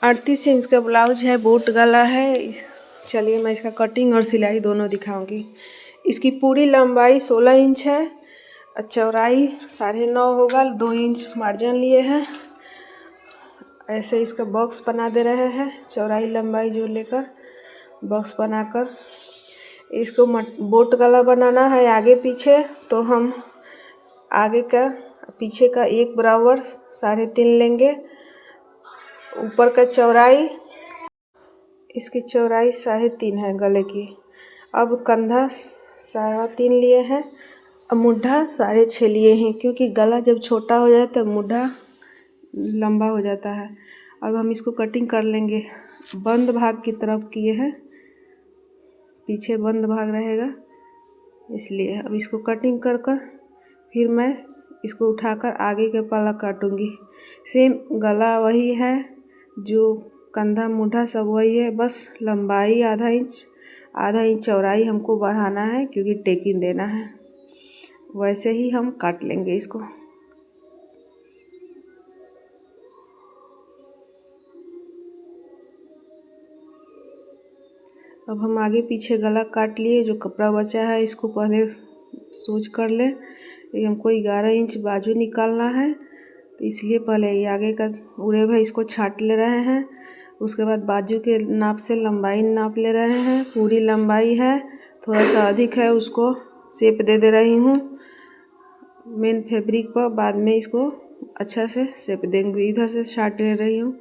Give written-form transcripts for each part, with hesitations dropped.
38 inch का blouse है, boat गला है। चलिए मैं इसका कटिंग और सिलाई दोनों दिखाऊंगी। इसकी पूरी लंबाई 16 इंच है और चौड़ाई 9.5 होगा। 2 इंच मार्जिन लिए हैं। ऐसे इसका बॉक्स बना दे रहे हैं, चौड़ाई लंबाई जो लेकर बॉक्स बनाकर इसको बोट गला बनाना है आगे पीछे। तो हम आगे का पीछे का एक बराबर 3.5 लेंगे। ऊपर का चौड़ाई, इसकी चौड़ाई 3.5 है गले की। अब कंधा 3.5 लिए हैं। अब मुड्ढा 6.5 लिए हैं, क्योंकि गला जब छोटा हो जाए तो मुड्ढा लंबा हो जाता है। अब हम इसको कटिंग कर लेंगे। बंद भाग की तरफ किए हैं, पीछे बंद भाग रहेगा इसलिए। अब इसको कटिंग कर कर फिर मैं इसको उठाकर आगे के पल्ला काटूंगी। सेम गला वही है, जो कंधा मुड्ढा सब वही है, बस लंबाई आधा इंच चौड़ाई हमको बढ़ाना है, क्योंकि टेकिंग देना है। वैसे ही हम काट लेंगे इसको। अब हम आगे पीछे गला काट लिए। जो कपड़ा बचा है इसको पहले सोच कर ले। हमको 11 इंच बाजू निकालना है, तो इसलिए पहले ये आगे का उड़ेब है इसको छाट ले रहे हैं। उसके बाद बाजू के नाप से लंबाई नाप ले रहे हैं। पूरी लंबाई है, थोड़ा सा अधिक है, उसको शेप दे रही हूँ मेन फैब्रिक पर। बाद में इसको अच्छा से शेप देंगे। इधर से छाट ले रही हूँ।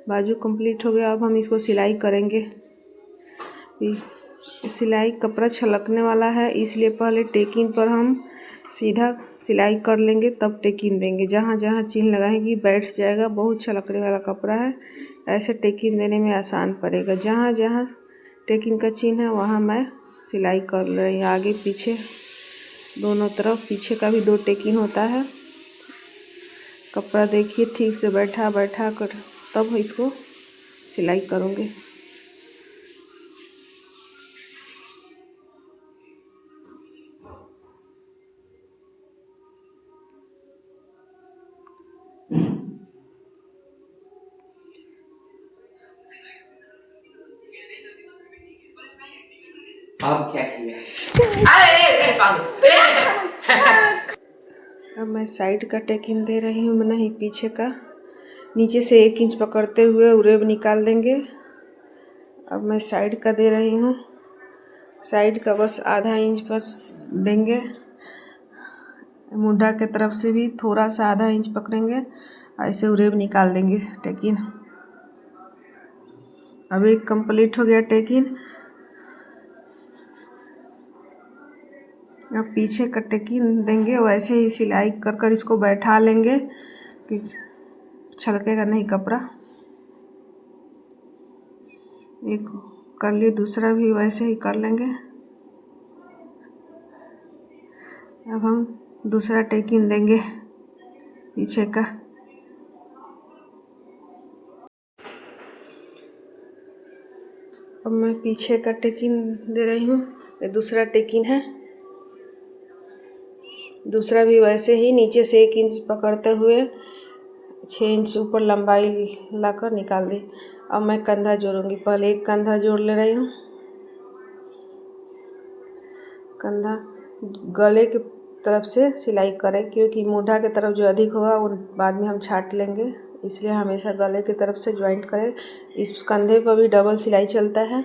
बाजू कंप्लीट हो गया। अब हम इसको सिलाई करेंगे। सिलाई कपड़ा छलकने वाला है, इसलिए पहले टेकिंग पर हम सीधा सिलाई कर लेंगे, तब टेकिंग देंगे। जहाँ जहाँ चीन लगाएंगी बैठ जाएगा। बहुत छलकने वाला कपड़ा है, ऐसे टेकिंग देने में आसान पड़ेगा। जहाँ जहाँ टेकिंग का चिन्ह है वहाँ मैं सिलाई कर रही हूँ, आगे पीछे दोनों तरफ। पीछे का भी 2 टेकिंग होता है। कपड़ा देखिए ठीक से बैठा कर तब इसको सिलाई करूँगी। अब क्या किया? अब मैं साइड का टेकिंग दे रही हूँ, नहीं पीछे का। नीचे से 1 इंच पकड़ते हुए उरेब निकाल देंगे। अब मैं साइड का दे रही हूँ। साइड का बस आधा इंच बस देंगे। मुंडा के तरफ से भी थोड़ा सा आधा इंच पकड़ेंगे, ऐसे उरेब निकाल देंगे टेकिन। अब एक कंप्लीट हो गया टेकिन। अब पीछे का टेकिन देंगे, वैसे ही सिलाई कर कर इसको बैठा लेंगे कि छलकेगा नहीं कपड़ा। एक कर लिए, दूसरा भी वैसे ही कर लेंगे। अब हम दूसरा टेकिन देंगे पीछे का। अब मैं पीछे का टेकिन दे रही हूँ। ये दूसरा टेकिन है। दूसरा भी वैसे ही नीचे से 1 इंच पकड़ते हुए 6 इंच ऊपर लंबाई लाकर निकाल दी। अब मैं कंधा जोड़ूंगी। पहले एक कंधा जोड़ ले रही हूँ। कंधा गले के तरफ से सिलाई करें, क्योंकि मुंडा के तरफ जो अधिक होगा वो बाद में हम छाट लेंगे, इसलिए हमेशा गले की तरफ से ज्वाइंट करें। इस कंधे पर भी डबल सिलाई चलता है।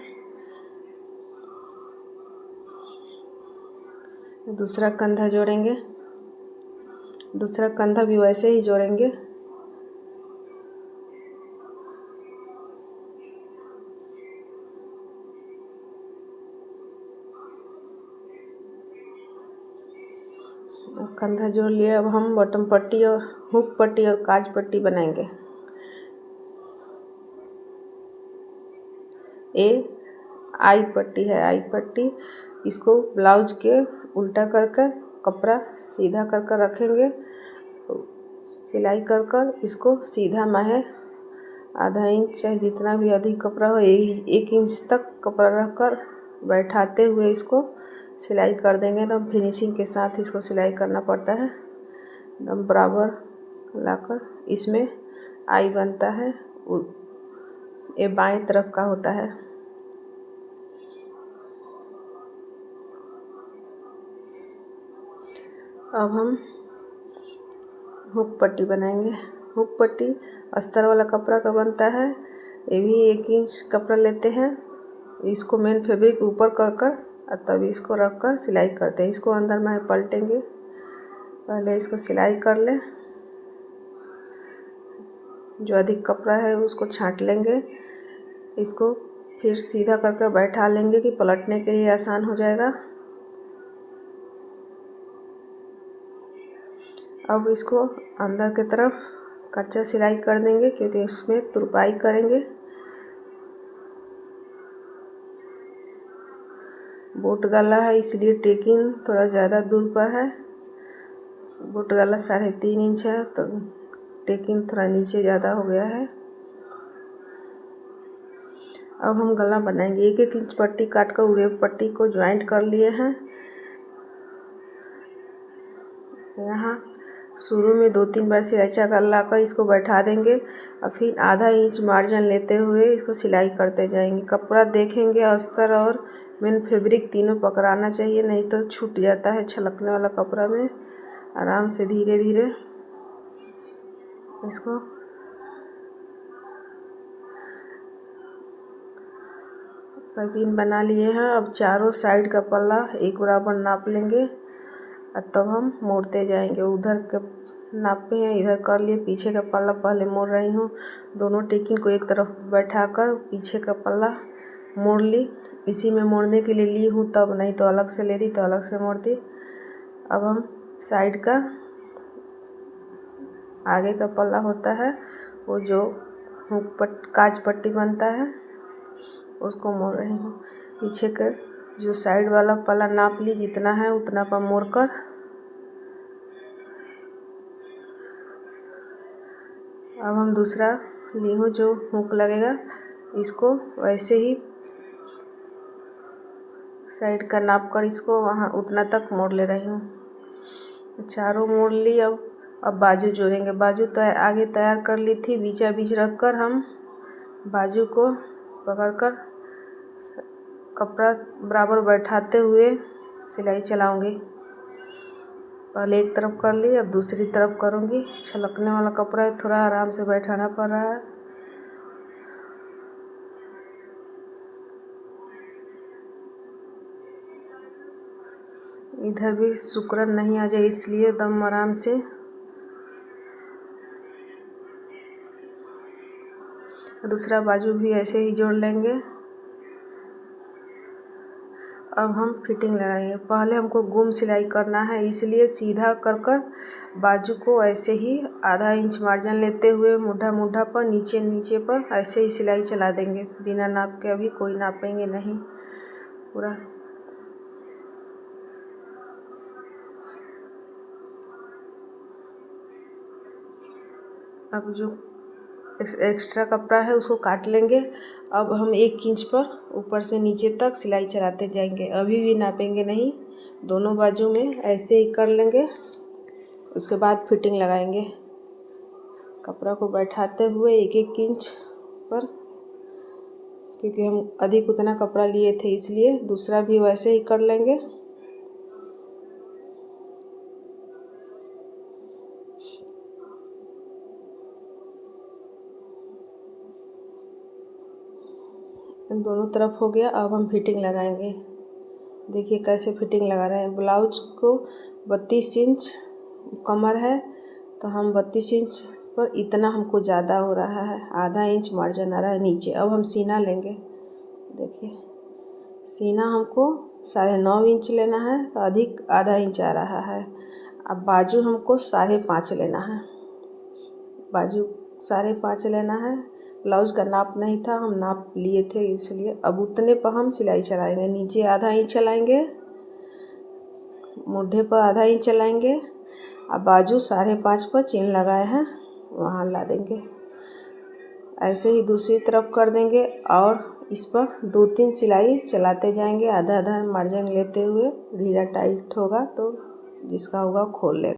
दूसरा कंधा जोड़ेंगे। दूसरा कंधा भी वैसे ही जोड़ेंगे। कंधा जोड़ लिए। अब हम बॉटम पट्टी और हुक पट्टी और काज पट्टी बनाएंगे। आई पट्टी है, आई पट्टी। इसको ब्लाउज के उल्टा कर कर कपड़ा सीधा कर कर रखेंगे। सिलाई कर कर इसको सीधा माहे आधा इंच चाहे जितना भी अधिक कपड़ा हो 1 इंच तक कपड़ा रख कर बैठाते हुए इसको सिलाई कर देंगे। एकदम फिनिशिंग के साथ इसको सिलाई करना पड़ता है। एकदम बराबर लाकर इसमें आई बनता है। ये बाएं तरफ का होता है। अब हम हुक पट्टी बनाएंगे। हुक पट्टी अस्तर वाला कपड़ा का बनता है। ये भी 1 इंच कपड़ा लेते हैं, इसको मेन फैब्रिक ऊपर कर और तब इसको रख कर सिलाई करते हैं। इसको अंदर में पलटेंगे, पहले इसको सिलाई कर लें। जो अधिक कपड़ा है उसको छांट लेंगे, इसको फिर सीधा करके बैठा लेंगे कि पलटने के लिए आसान हो जाएगा। अब इसको अंदर की तरफ कच्चा सिलाई कर देंगे क्योंकि इसमें तुरपाई करेंगे। बोट गला है इसलिए टेकिंग थोड़ा ज़्यादा दूर पर है। बोट गला 3.5 इंच है तो टेकिंग थोड़ा नीचे ज़्यादा हो गया है। अब हम गला बनाएंगे। 1-1 इंच पट्टी काट कर उरे पट्टी को ज्वाइंट कर लिए हैं। यहाँ शुरू में 2-3 बार सिलाई चाकर लाकर इसको बैठा देंगे और फिर आधा इंच मार्जिन लेते हुए इसको सिलाई करते जाएंगे। कपड़ा देखेंगे, अस्तर और मेन फैब्रिक तीनों पकड़ाना चाहिए, नहीं तो छूट जाता है छलकने वाला कपड़ा में। आराम से धीरे धीरे इसको पिन बना लिए हैं। अब चारों साइड का पल्ला एक बराबर नाप लेंगे और तब हम मोड़ते जाएंगे। उधर के नापे हैं, इधर कर लिए। पीछे का पल्ला पहले मोड़ रही हूँ। दोनों टेकिंग को एक तरफ बैठाकर पीछे का पल्ला मोड़ ली। इसी में मोड़ने के लिए ली हूँ तब, नहीं तो अलग से ले दी तो अलग से मोड़ दी। अब हम साइड का आगे का पल्ला होता है, वो जो काज पट्टी बनता है उसको मोड़ रही हूँ। पीछे का जो साइड वाला पल्ला नाप ली, जितना है उतना पर मोड़कर अब हम दूसरा ली हूँ जो हुक लगेगा, इसको वैसे ही साइड का नाप कर इसको वहाँ उतना तक मोड़ ले रही हूँ। चारों मोड़ ली। अब बाजू जोड़ेंगे। बाजू तो आगे तैयार कर ली थी, बीचा बीच रख कर हम बाजू को पकड़कर कपड़ा बराबर बैठाते हुए सिलाई चलाऊंगी। पहले एक तरफ कर ली, अब दूसरी तरफ करूंगी। छलकने वाला कपड़ा है, थोड़ा आराम से बैठाना पड़ रहा है। इधर भी सिकुड़न नहीं आ जाए इसलिए दम आराम से। दूसरा बाजू भी ऐसे ही जोड़ लेंगे। अब हम फिटिंग लगाएंगे। पहले हमको गुम सिलाई करना है, इसलिए सीधा कर बाजू को ऐसे ही आधा इंच मार्जिन लेते हुए मुड्ढा पर नीचे पर ऐसे ही सिलाई चला देंगे बिना नाप के। अभी कोई नापेंगे नहीं पूरा। अब जो एक्स्ट्रा कपड़ा है उसको काट लेंगे। अब हम 1 इंच पर ऊपर से नीचे तक सिलाई चलाते जाएंगे। अभी भी नापेंगे नहीं, दोनों बाजू में ऐसे ही कर लेंगे। उसके बाद फिटिंग लगाएंगे। कपड़ा को बैठाते हुए 1-1 इंच पर, क्योंकि हम अधिक उतना कपड़ा लिए थे इसलिए दूसरा भी वैसे ही कर लेंगे। दोनों तरफ हो गया। अब हम फिटिंग लगाएंगे। देखिए कैसे फिटिंग लगा रहे हैं। ब्लाउज को 32 इंच कमर है तो हम 32 इंच पर इतना हमको ज़्यादा हो रहा है, आधा इंच मार्जिन आ रहा है नीचे। अब हम सीना लेंगे। देखिए सीना हमको 9.5 इंच लेना है तो अधिक आधा इंच आ रहा है। अब बाजू हमको 5.5 लेना है। बाजू 5.5 लेना है। ब्लाउज का नाप नहीं था, हम नाप लिए थे इसलिए अब उतने पर हम सिलाई चलाएंगे। नीचे आधा इंच चलाएंगे, मुड्ढे पर आधा इंच चलाएंगे। अब बाजू 5.5 पर चेन लगाए हैं वहाँ ला देंगे। ऐसे ही दूसरी तरफ कर देंगे और इस पर 2-3 सिलाई चलाते जाएंगे, आधा आधा मार्जिन लेते हुए। ढीला टाइट होगा तो जिसका होगा खोल लेगा।